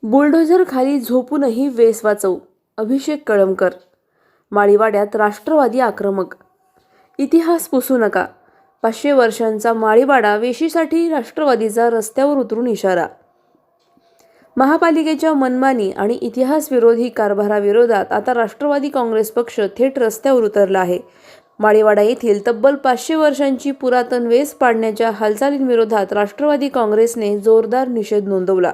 Bulldozer खाली झोपूनही वेस वाचवू. अभिषेक कळमकर. माळीवाड्यात राष्ट्रवादी आक्रमक. इतिहास पुसू नका. 500 वर्षांचा माळीवाडा वेशीसाठी राष्ट्रवादीचा रस्त्यावर उतरून इशारा. महापालिकेच्या मनमानी आणि इतिहासविरोधी कारभाराविरोधात आता राष्ट्रवादी काँग्रेस पक्ष थेट रस्त्यावर उतरला आहे. माळीवाडा येथील तब्बल 500 वर्षांची पुरातन वेस पाडण्याच्या हालचालींविरोधात राष्ट्रवादी काँग्रेसने जोरदार निषेध नोंदवला.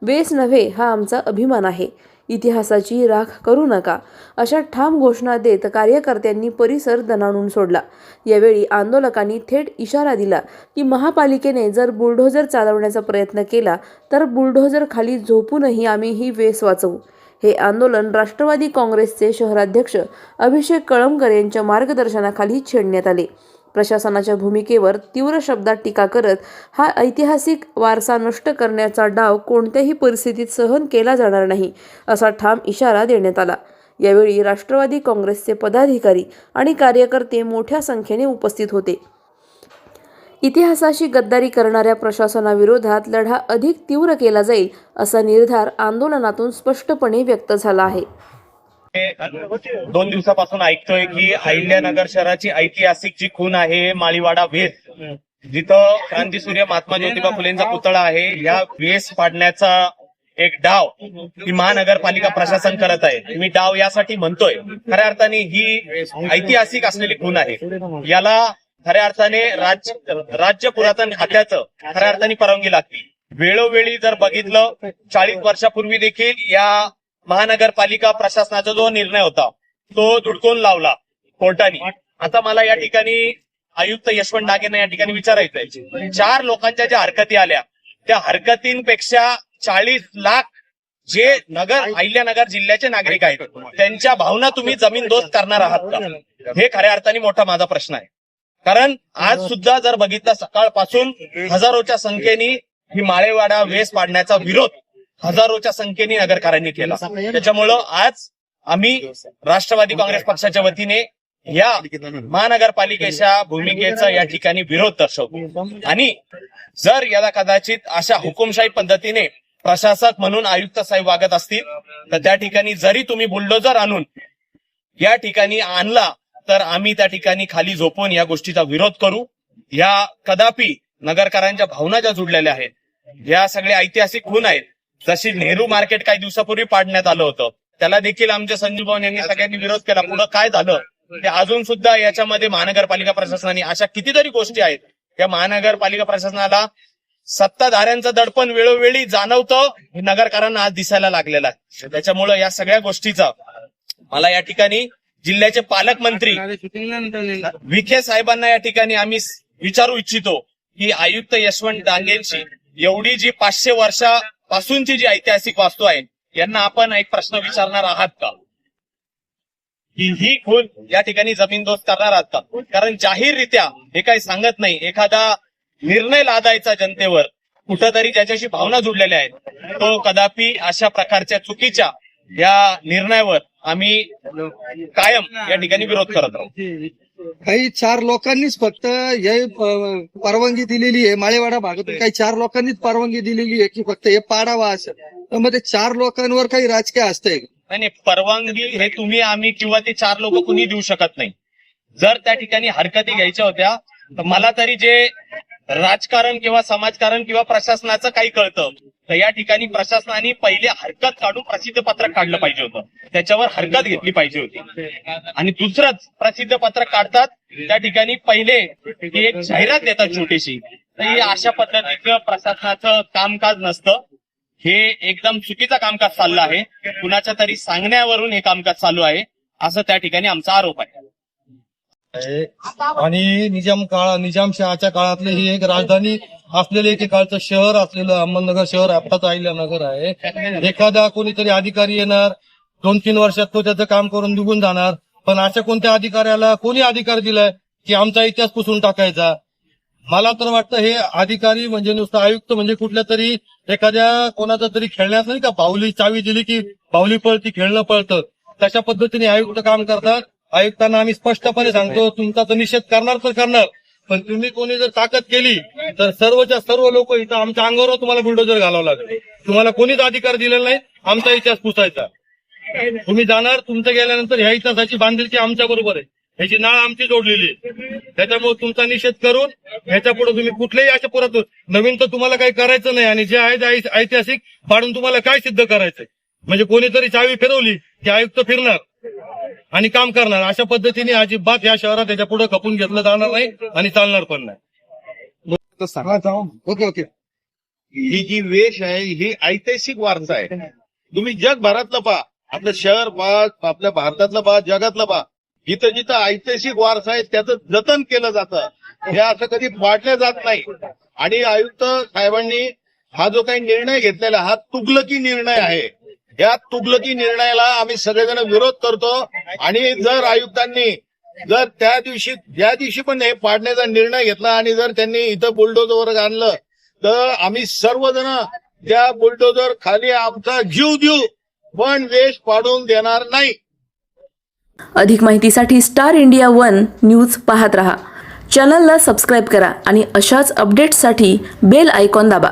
वेस नव्हे, हा आमचा अभिमान आहे. इतिहासाची राख करू नका, अशा ठाम घोषणा देत कार्यकर्त्यांनी परिसर दणाणून सोडला. यावेळी आंदोलकांनी थेट इशारा दिला की महापालिकेने जर बुलडोझर चालवण्याचा प्रयत्न केला तर बुलडोझर खाली झोपूनही आम्ही ही वेस वाचवू. हे आंदोलन राष्ट्रवादी काँग्रेसचे शहराध्यक्ष अभिषेक कळमकर यांच्या मार्गदर्शनाखाली छेडण्यात आले. प्रशासनाच्या भूमिकेवर तीव्र शब्दात टीका करत हा ऐतिहासिक वारसा नष्ट करण्याचा डाव कोणत्याही परिस्थितीत सहन केला जाणार नाही, असा ठाम इशारा देण्यात आला. यावेळी राष्ट्रवादी काँग्रेसचे पदाधिकारी आणि कार्यकर्ते मोठ्या संख्येने उपस्थित होते. इतिहासाशी गद्दारी करणाऱ्या प्रशासनाविरोधात लढा अधिक तीव्र केला जाईल, असा निर्धार आंदोलनातून स्पष्टपणे व्यक्त झाला आहे. 2 दिवसापासून ऐकतोय की अहिल्यानगर शहराची ऐतिहासिक जी खून आहे माळीवाडा वेस, जिथं क्रांतीसूर्य महात्मा ज्योतिबा फुलेंचा पुतळा आहे, या वेस पाडण्याचा एक डाव ही महानगरपालिका प्रशासन करत आहे. मी डाव यासाठी म्हणतोय, खऱ्या अर्थाने ही ऐतिहासिक असलेली खून आहे. याला खऱ्या अर्थाने राज्य पुरातन खात्याचं खऱ्या अर्थाने परवानगी लागते. वेळोवेळी जर बघितलं, 40 वर्षापूर्वी देखील या महानगरपालिका प्रशासनाचा जो निर्णय होता तो धुडकून लावला कोर्टाने. आता मला या ठिकाणी आयुक्त यशवंत डागेंना या ठिकाणी विचारायचंय, 4 लोकांच्या ज्या हरकती आल्या त्या हरकतींपेक्षा 40 लाख जे अहिल्यानगर जिल्ह्याचे नागरिक आहेत त्यांच्या भावना तुम्ही जमीनदोस्त करणार आहात का? हे खऱ्या अर्थाने मोठा माझा प्रश्न आहे. कारण आज सुद्धा जर बघितलं, सकाळपासून हजारोच्या संख्येने ही माळीवाडा वेस पाडण्याचा विरोध हजारोच्या संख्येने नगरकरांनी केला. त्याच्यामुळं आज आम्ही राष्ट्रवादी काँग्रेस पक्षाच्या वतीने या महानगरपालिकेच्या भूमिकेचा या ठिकाणी विरोध दर्शवतो. आणि जर याला कदाचित अशा हुकुमशाही पद्धतीने प्रशासक म्हणून आयुक्त साहेब वागत असतील तर त्या ठिकाणी जरी तुम्ही बुलडोझर आणून या ठिकाणी आणला तर आम्ही त्या ठिकाणी खाली झोपून या गोष्टीचा विरोध करू. या कदापि नगरकरांच्या भावना ज्या जुडलेल्या आहेत, या सगळ्या ऐतिहासिक खून आहेत. जशी नेहरू मार्केट काही दिवसापूर्वी पाडण्यात आलं होतं, त्याला देखील आमच्या संजीव भाऊ यांनी सगळ्यांनी विरोध केला. पुढे काय झालं ते अजून सुद्धा याच्यामध्ये महानगरपालिका प्रशासनाने अशा कितीतरी गोष्टी आहेत, या महानगरपालिका प्रशासनाला सत्ताधाऱ्यांचं दडपण वेळोवेळी जाणवतं, हे नगरकरांना आज दिसायला लागलेलं आहे. त्याच्यामुळे या सगळ्या गोष्टीचा मला या ठिकाणी जिल्ह्याचे पालकमंत्री विखे साहेबांना या ठिकाणी आम्ही विचारू इच्छितो की आयुक्त यशवंत डांगेंची एवढी जी 500 वर्षापासूनची जी ऐतिहासिक वास्तू आहे, यांना आपण एक प्रश्न विचारणार आहात का की ही खून या ठिकाणी जमीनदोस्त करणार आहात का? कारण जाहीररित्या हे काही सांगत नाही, एखादा निर्णय लादायचा जनतेवर कुठंतरी ज्याच्याशी भावना जुडलेल्या आहेत, तो कदापि अशा प्रकारच्या चुकीच्या या निर्णयावर आम्ही कायम या ठिकाणी विरोध करत आहोत. काही 4 लोकांनीच फक्त हे परवानगी दिलेली आहे. माळीवाडा भागातून काही 4 लोकांनीच परवानगी दिलेली आहे की फक्त हे पाडावा असं. तर मग ते 4 लोकांवर काही राजकीय असतंय? नाही, परवानगी हे तुम्ही आम्ही किंवा ते 4 लोक कुणी देऊ शकत नाही. जर त्या ठिकाणी हरकती घ्यायच्या होत्या तर मला तरी जे राजकारण किंवा समाजकारण किंवा प्रशासनाचं काही कळतं, तर या ठिकाणी प्रशासनाने पहिले हरकत काढून प्रसिद्ध पत्रक काढलं पाहिजे होतं, त्याच्यावर हरकत घेतली पाहिजे होती. आणि दुसरंच प्रसिद्ध पत्रक काढतात त्या ठिकाणी पहिले एक जाहिरात देतात छोटीशी. तर हे अशा पद्धतीचं प्रशासनाचं कामकाज नसतं. हे एकदम चुकीचं कामकाज चाललं आहे. कुणाच्या तरी सांगण्यावरून हे कामकाज चालू आहे असं त्या ठिकाणी आमचा आरोप आहे. आणि निजामशहाच्या काळातलं ही एक राजधानी असलेलं एकेकाळचं शहर असलेलं अहमदनगर शहर आताच अहिल्यानगर आहे. एखादा कोणीतरी अधिकारी येणार, 2-3 वर्षात तो त्याचं काम करून निघून जाणार. पण अशा कोणत्या अधिकाऱ्याला कोणी अधिकार दिलाय की आमचा इतिहास पुसून टाकायचा? मला तर वाटतं हे अधिकारी म्हणजे नुसतं आयुक्त म्हणजे कुठल्या तरी एखाद्या कोणाचा तरी खेळण्यात नाही का, बाहुली चावी दिली की बाहुली पळती, खेळणं पळतं, तशा पद्धतीने आयुक्त काम करतात. आयुक्तांना आम्ही स्पष्टपणे सांगतो, तुमचा तर निषेध करणार तर करणार, पण तुम्ही कोणी जर ताकद केली तर सर्वच्या सर्व लोक इथं आमच्या अंगावर तुम्हाला बुलडोजर घालावं लागेल. तुम्हाला कोणीच अधिकार दिलेला नाही आमचा इतिहास पुसायचा. तुम्ही जाणार, तुमचं गेल्यानंतर ह्या इतिहासाची बांधिलकी आमच्या बरोबर आहे, ह्याची नाळ आमची जोडलेली आहे. त्याच्यामुळे तुमचा निषेध करून ह्याच्या पुढे तुम्ही कुठलेही अशा पुरात नवीन तर तुम्हाला काही करायचं नाही आणि जे आहे ते ऐतिहासिक पाडून तुम्हाला काय सिद्ध करायचंय. म्हणजे कोणीतरी चावी फिरवली की आयुक्त फिरणार आणि काम करणार. अशा पद्धतीने अजिबात या शहरात त्याच्या पुढे खपून घेतलं जाणार नाही आणि चालणार पण नाही. Okay okay. ही जी वेश आहे ही ऐतिहासिक वारसा आहे. तुम्ही जगभरातलं पहा, आपलं शहर पहा, आपल्या भारतातलं पहा, जगातलं पहा, जिथं जिथं ऐतिहासिक वारसा आहे त्याचं जतन केलं जातं. हे असं कधी पाडलं जात नाही. आणि आयुक्त साहेबांनी हा जो काही निर्णय घेतलेला हा तुगलकी निर्णय आहे. या तुगलकी निर्णयाला आम्ही सगळेजण विरोध करतो. आणि जर आयुक्तांनी जर ज्या दिवशी पण हे पाडण्याचा निर्णय घेतला आणि जर त्यांनी इथं बुलडोजर आणलं तर आम्ही सर्वजण त्या बुलडोजर खाली आमचा जीव देऊ, पण वेश पाडून देणार नाही. अधिक माहितीसाठी स्टार इंडिया 1 न्यूज पाहत रहा. चॅनलला सबस्क्राईब करा आणि अशाच अपडेट्ससाठी बेल आयकॉन दाबा.